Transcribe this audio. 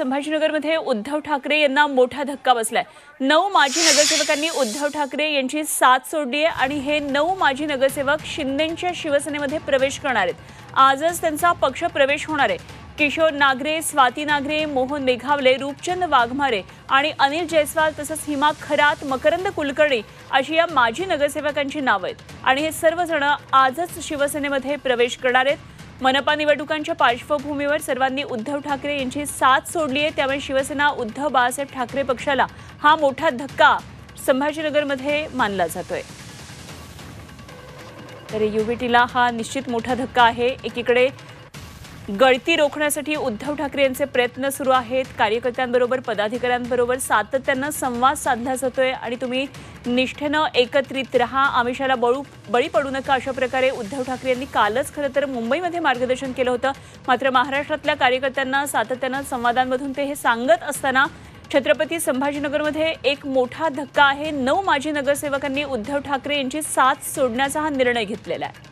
संभाजीनगरमध्ये उद्धव ठाकरे यांना मोठा धक्का बसलाय। 9 माजी नगरसेवकांनी उद्धव ठाकरे यांची साथ सोडली आहे आणि हे 9 माजी नगरसेवक शिंदेंच्या शिवसेनेमध्ये प्रवेश करणार आहेत। आजच त्यांचा पक्ष प्रवेश होणार आहे। किशोर नागरे, स्वाती नागरे, मोहन मेघावले, रूपचंद वाघमारे आणि अनिल जयस्वाल तसंच हिमा खरात, मकरंद कुलकर्णी अशी या माजी नगरसेवकांची नावे आहेत आणि हे सर्वजण आजच शिवसेनेमध्ये प्रवेश करणार आहेत। मनपा निवडणुकांच्या पार्श्वभूमीवर सर्वांनी उद्धव ठाकरे यांची साथ सोडली आहे, त्यामुळे शिवसेना उद्धव बाळासाहेब ठाकरे पक्षाला हा मोठा धक्का संभाजीनगरमध्ये मानला जातोय। तर युवीटीला हा निश्चित मोठा धक्का आहे। एकीकडे गळती रोखण्यासाठी उद्धव ठाकरे यांचे प्रयत्न सुरू आहेत। कार्यकर्त्यांबरोबर, पदाधिकाऱ्यांबरोबर सातत्याने संवाद साधला जातोय आणि तुम्ही निष्ठेनं एकत्रित रहा, आमिषाला बळी पडू नका अशा प्रकारे उद्धव ठाकरे यांनी कालच खरं तर मुंबईमध्ये मार्गदर्शन केलं होतं। मात्र महाराष्ट्रातल्या कार्यकर्त्यांना सातत्याने संवादांमधून ते हे सांगत असताना छत्रपती संभाजीनगरमध्ये एक मोठा धक्का आहे। 9 माजी नगरसेवकांनी उद्धव ठाकरे यांची साथ सोडण्याचा हा निर्णय घेतलेला आहे।